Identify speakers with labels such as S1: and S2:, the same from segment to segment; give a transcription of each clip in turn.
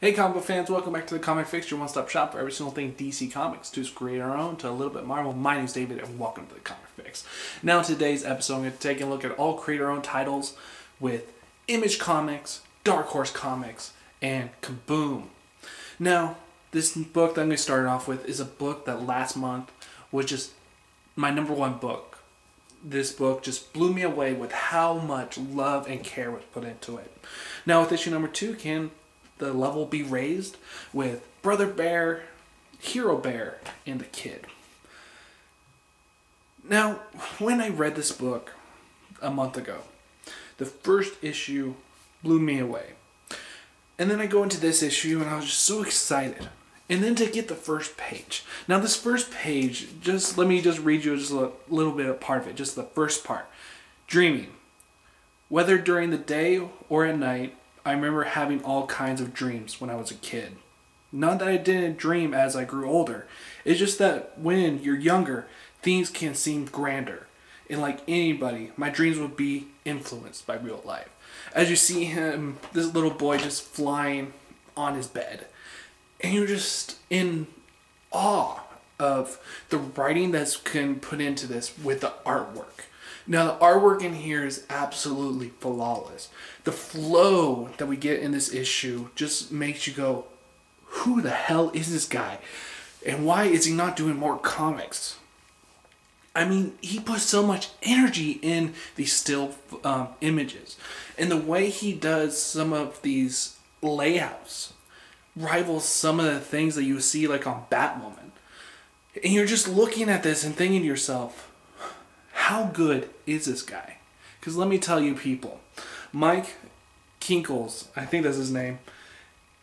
S1: Hey comic book fans, welcome back to the Comic Fix, your one-stop shop for every single thing DC Comics, to create our own, to a little bit Marvel. My name's David and welcome to the Comic Fix. Now in today's episode, I'm going to take a look at all create our own titles with Image Comics, Dark Horse Comics, and KABOOM. Now, this book that I'm going to start off with is a book that last month was just my #1 book. This book just blew me away with how much love and care was put into it. Now with issue #2 can the level be raised with Brother Bear, Hero Bear, and the Kid. Now, when I read this book a month ago, the first issue blew me away. And then I go into this issue and I was just so excited. And then to get the first page. Now this first page, let me read you just a little bit of part of it, just the first part. Dreaming. Whether during the day or at night, I remember having all kinds of dreams when I was a kid. Not that I didn't dream as I grew older. It's just that when you're younger, things can seem grander. And like anybody, my dreams would be influenced by real life. As you see him, this little boy just flying on his bed. And you're just in awe of the writing that's been put into this with the artwork. Now the artwork in here is absolutely flawless. The flow that we get in this issue just makes you go, who the hell is this guy? And why is he not doing more comics? I mean, he puts so much energy in these still images. And the way he does some of these layouts rivals some of the things that you see like on Batwoman. And you're just looking at this and thinking to yourself, how good is this guy? Because let me tell you people, Mike Kinkles, I think that's his name,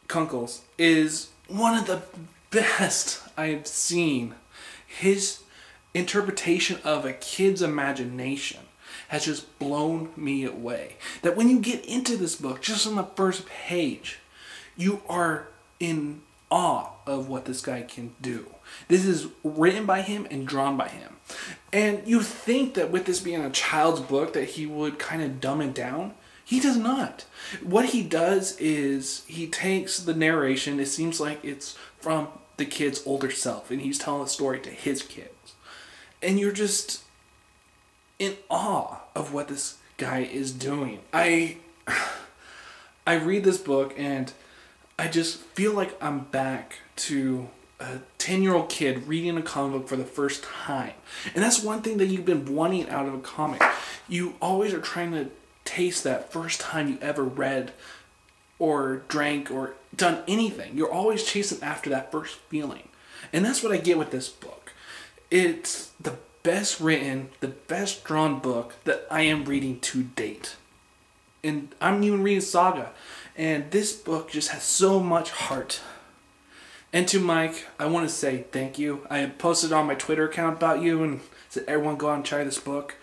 S1: Kunkles, is one of the best I've seen. His interpretation of a kid's imagination has just blown me away. That when you get into this book, just on the first page, you are in awe of what this guy can do. This is written by him and drawn by him. And you think that with this being a child's book that he would kind of dumb it down. He does not. What he does is he takes the narration, it seems like it's from the kid's older self, and he's telling a story to his kids. And you're just in awe of what this guy is doing. I read this book and I just feel like I'm back to a 10-year-old kid reading a comic book for the first time. And that's one thing that you've been wanting out of a comic. You always are trying to taste that first time you ever read or drank or done anything. You're always chasing after that first feeling. And that's what I get with this book. It's the best written, the best drawn book that I am reading to date. And I'm even reading Saga. And this book just has so much heart. And to Mike, I want to say thank you. I posted on my Twitter account about you and said everyone go out and try this book.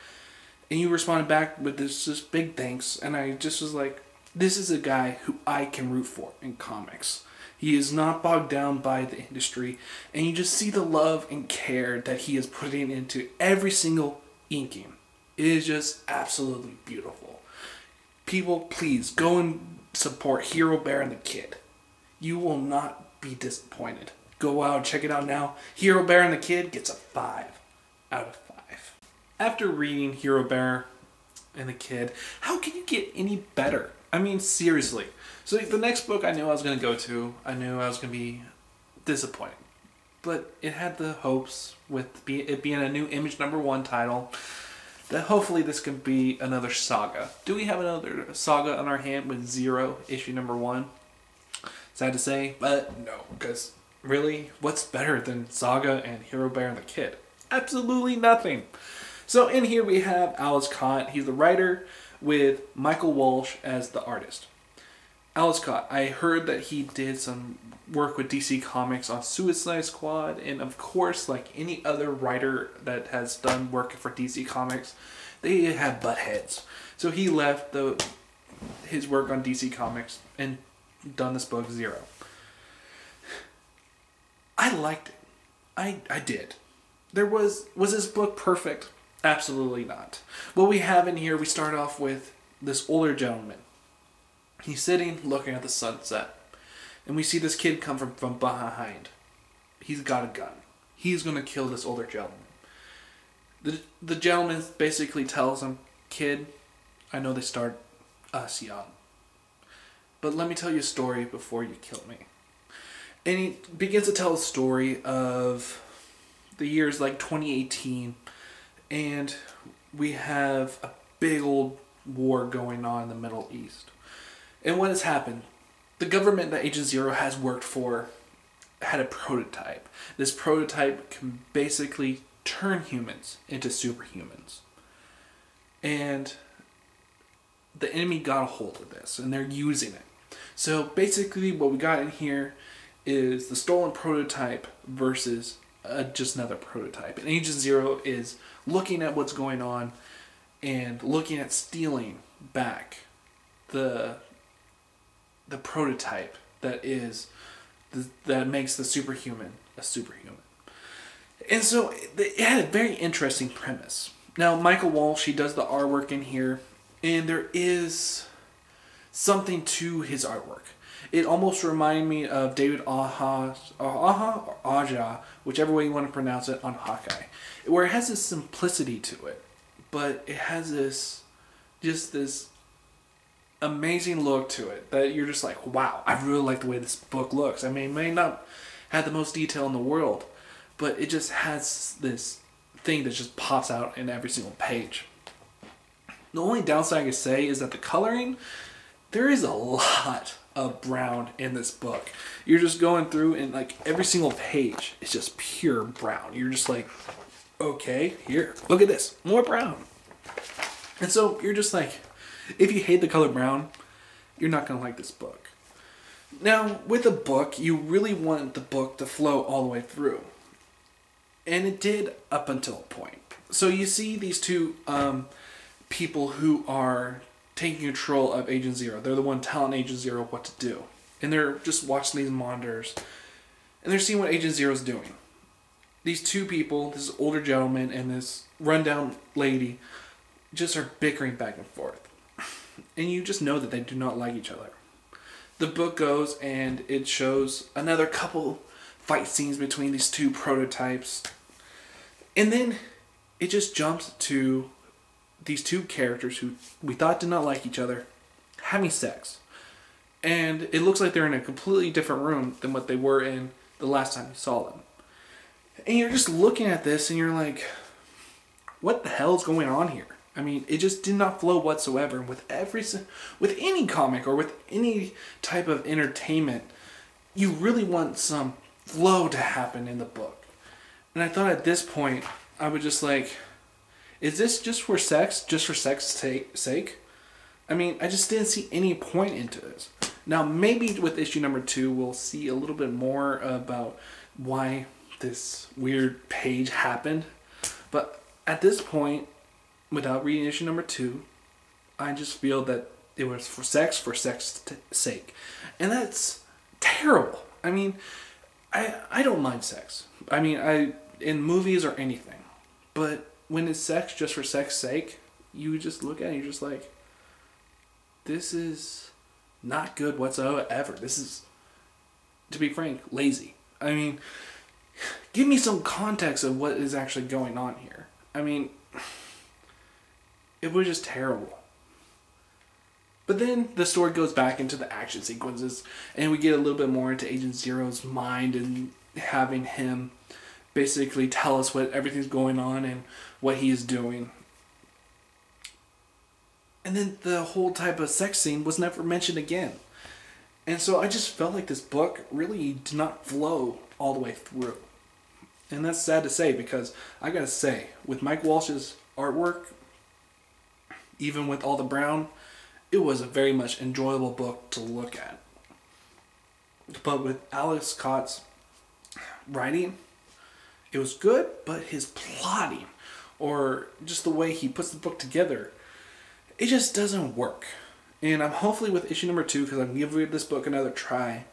S1: And you responded back with this big thanks. And I just was like, this is a guy who I can root for in comics. He is not bogged down by the industry. And you just see the love and care that he is putting into every single inking. It is just absolutely beautiful. People, please go and support Hero Bear and the Kid. You will not be disappointed. Go out and check it out now. Hero Bear and the Kid gets a 5 out of 5. After reading Hero Bear and the Kid, how can you get any better? I mean, seriously. So the next book I knew I was going to go to, I knew I was going to be disappointed. But it had the hopes with it being a new Image #1 title that hopefully this can be another saga. Do we have another saga on our hand with Zero, issue #1? Sad to say, but no, because really, what's better than Saga and Hero Bear and the Kid? Absolutely nothing. So in here we have Alice Cott. He's the writer with Michael Walsh as the artist. Alice Cott, I heard that he did some work with DC Comics on Suicide Squad, and of course, like any other writer that has done work for DC Comics, they have butt heads. So he left his work on DC Comics and done this book, Zero. I liked it. I did. Was this book perfect? Absolutely not. What we have in here, we start off with this older gentleman. He's sitting looking at the sunset. And we see this kid come from behind. He's got a gun. He's going to kill this older gentleman. The gentleman basically tells him, "Kid, I know they start us young, but let me tell you a story before you kill me." And he begins to tell a story of the years like 2018, and we have a big old war going on in the Middle East. And what has happened? The government that Agent Zero has worked for had a prototype. This prototype can basically turn humans into superhumans. And the enemy got a hold of this, and they're using it. So basically what we got in here is the stolen prototype versus just another prototype. And Agent Zero is looking at what's going on and looking at stealing back the prototype that makes the superhuman a superhuman. And so it had a very interesting premise. Now, Michael Walsh, he does the artwork in here, and there is something to his artwork. It almost reminded me of David Aja, or Aja, whichever way you want to pronounce it, on Hawkeye, where it has this simplicity to it, but it has this amazing look to it that you're just like, wow, I really like the way this book looks. I mean, it may not have the most detail in the world, but it just has this thing that just pops out in every single page. The only downside I could say is that the coloring, there is a lot of brown in this book. You're just going through and like every single page is just pure brown. You're just like, okay, here, look at this, more brown. And so you're just like, if you hate the color brown, you're not going to like this book. Now, with a book, you really want the book to flow all the way through. And it did up until a point. So you see these two people who are taking control of Agent Zero. They're the one telling Agent Zero what to do. And they're just watching these monitors. And they're seeing what Agent Zero's doing. These two people, this older gentleman and this rundown lady, just are bickering back and forth. And you just know that they do not like each other. The book goes and it shows another couple fight scenes between these two prototypes. And then it just jumps to these two characters who we thought did not like each other having sex. And it looks like they're in a completely different room than what they were in the last time you saw them. And you're just looking at this and you're like, what the hell is going on here? I mean, it just did not flow whatsoever. And with any comic or with any type of entertainment, you really want some flow to happen in the book. And I thought at this point, I would just like, is this just for sex? Just for sex's sake? I mean, I just didn't see any point into this. Now, maybe with issue number 2, we'll see a little bit more about why this weird page happened. But at this point, without reading issue number 2, I just feel that it was for sex's sake. And that's terrible. I mean, I don't mind sex. I mean, in movies or anything. But when it's sex just for sex's sake, you just look at it and you're just like, this is not good whatsoever. This is, to be frank, lazy. I mean, give me some context of what is actually going on here. I mean, it was just terrible. But then the story goes back into the action sequences, and we get a little bit more into Agent Zero's mind and having him basically tell us what everything's going on and what he is doing. And then the whole type of sex scene was never mentioned again. And so I just felt like this book really did not flow all the way through. And that's sad to say, because I gotta say, with Mike Walsh's artwork, even with all the brown, it was a very much enjoyable book to look at. But with Alex Scott's writing, it was good, but his plotting, or just the way he puts the book together, it just doesn't work. And I'm hopefully with issue number 2, because I'm giving this book another try,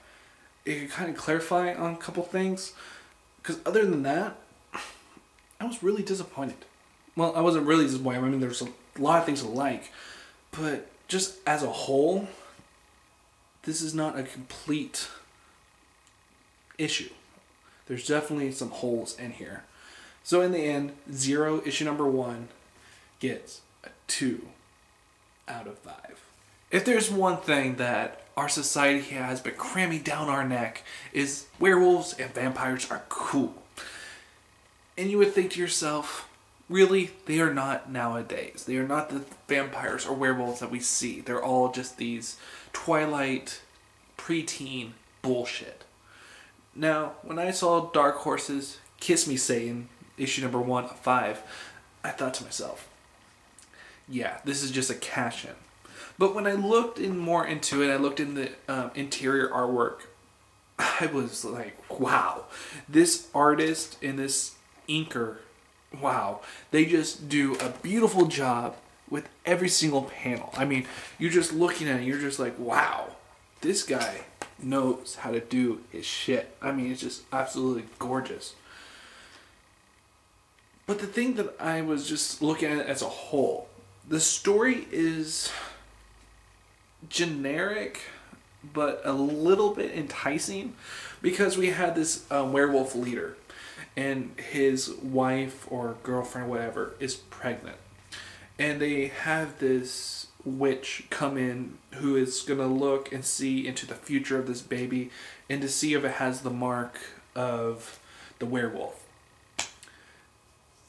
S1: it can kind of clarify on a couple things. Because other than that, I was really disappointed. Well, I wasn't really disappointed. I mean, there's a lot of things to like. But just as a whole, this is not a complete issue. There's definitely some holes in here. So in the end, Zero, issue number 1, gets a 2 out of 5. If there's one thing that our society has been cramming down our neck, is werewolves and vampires are cool. And you would think to yourself, really, they are not nowadays. They are not the vampires or werewolves that we see. They're all just these Twilight, preteen bullshit. Now, when I saw Dark Horse's Kiss Me Satan, issue number 1 of 5, I thought to myself, yeah, this is just a cash-in. But when I looked more into it, I looked in the interior artwork, I was like, wow, this artist and this inker, wow, they just do a beautiful job with every single panel. I mean, you're just looking at it, you're just like, wow, this guy knows how to do his shit. I mean, it's just absolutely gorgeous. But the thing that I was just looking at it as a whole, the story is generic, but a little bit enticing, because we had this werewolf leader, and his wife or girlfriend, whatever, is pregnant. And they have this witch come in who is going to look and see into the future of this baby and to see if it has the mark of the werewolf.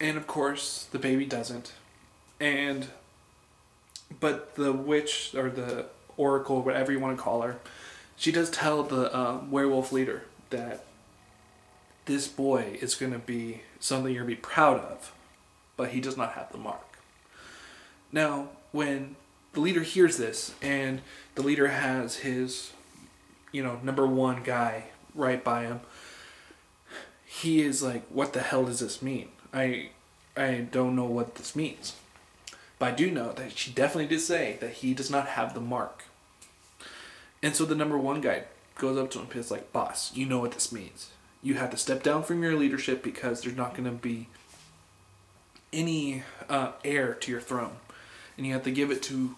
S1: And of course, the baby doesn't. But the witch, or the oracle, whatever you want to call her, she does tell the werewolf leader that this boy is going to be something you're going to be proud of, but he does not have the mark. Now, when the leader hears this, and the leader has his, number 1 guy right by him, he is like, what the hell does this mean? I don't know what this means. But I do know that she definitely did say that he does not have the mark. And so the number 1 guy goes up to him and is like, boss, you know what this means. You have to step down from your leadership because there's not going to be any heir to your throne. And you have to give it to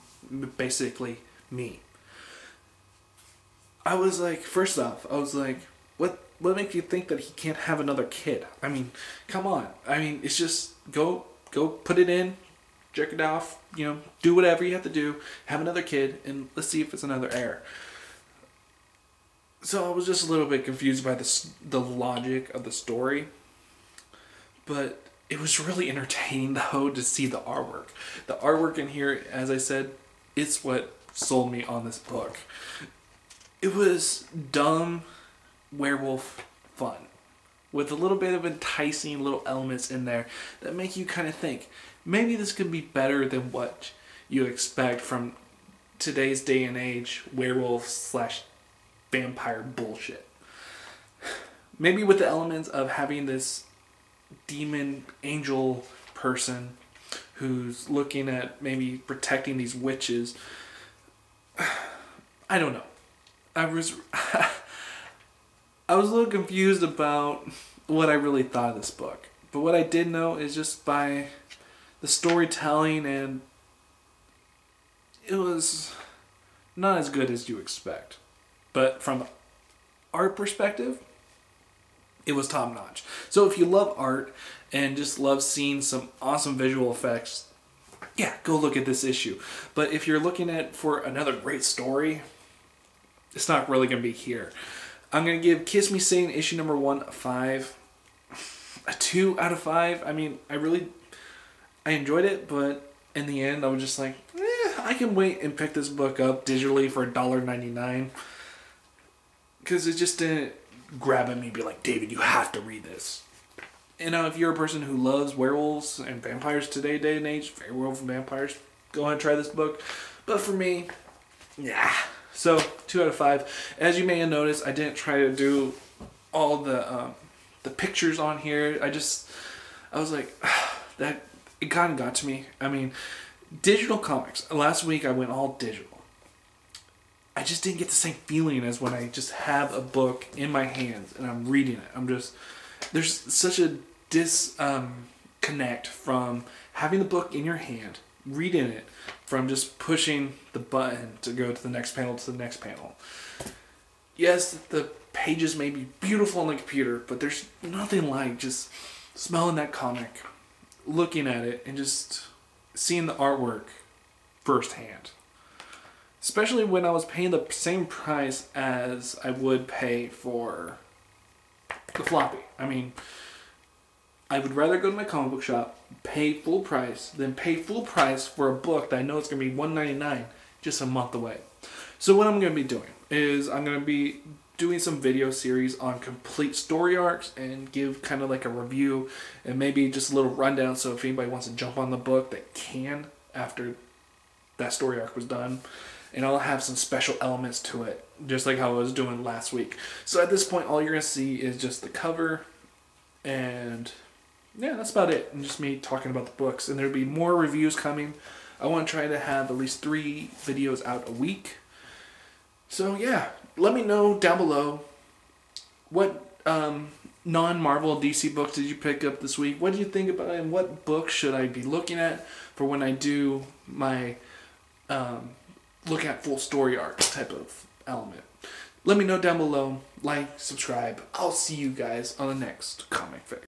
S1: basically me. I was like, first off, I was like, what makes you think that he can't have another kid? I mean, come on. I mean, it's just go put it in, jerk it off, do whatever you have to do, have another kid, and let's see if it's another heir. So I was just a little bit confused by the logic of the story. But it was really entertaining, though, to see the artwork. The artwork in here, as I said, it's what sold me on this book. It was dumb werewolf fun, with a little bit of enticing little elements in there that make you kind of think, maybe this could be better than what you expect from today's day and age werewolf/vampire bullshit. Maybe with the elements of having this demon angel person who's looking at maybe protecting these witches. I don't know. I was a little confused about what I really thought of this book. But what I did know is just by the storytelling, and it was not as good as you expect. But from art perspective, it was top notch. So if you love art and just love seeing some awesome visual effects, yeah, go look at this issue. But if you're looking at for another great story, it's not really going to be here. I'm going to give Kiss Me Satan issue number 1 a 5. A 2 out of 5. I mean, I enjoyed it, but in the end, I was just like, I can wait and pick this book up digitally for $1.99. Because it just didn't grab at me and be like, David, you have to read this. And if you're a person who loves werewolves and vampires today, day and age, werewolves and vampires, go ahead and try this book. But for me, yeah. So, 2 out of 5. As you may have noticed, I didn't try to do all the pictures on here. I was like, that it kind of got to me. I mean, digital comics. Last week I went all digital. I just didn't get the same feeling as when I just have a book in my hands and I'm reading it. There's such a disconnect from having the book in your hand, reading it, from just pushing the button to go to the next panel to the next panel. yes, the pages may be beautiful on the computer, but there's nothing like just smelling that comic, looking at it, and just seeing the artwork firsthand. Especially when I was paying the same price as I would pay for the floppy. I mean, I would rather go to my comic book shop, pay full price, than pay full price for a book that I know it's going to be $1.99 just a month away. So what I'm going to be doing is I'm going to be doing some video series on complete story arcs and give kind of like a review and maybe just a little rundown, so if anybody wants to jump on the book, they can after that story arc was done. And I'll have some special elements to it, just like how I was doing last week. So at this point, all you're going to see is just the cover, and yeah, that's about it. And just me talking about the books. And there'll be more reviews coming. I want to try to have at least 3 videos out a week. So yeah, let me know down below what non-Marvel DC books did you pick up this week? What do you think about it? And what books should I be looking at for when I do my look at full story arc type of element? Let me know down below. Like, subscribe. I'll see you guys on the next comic fix.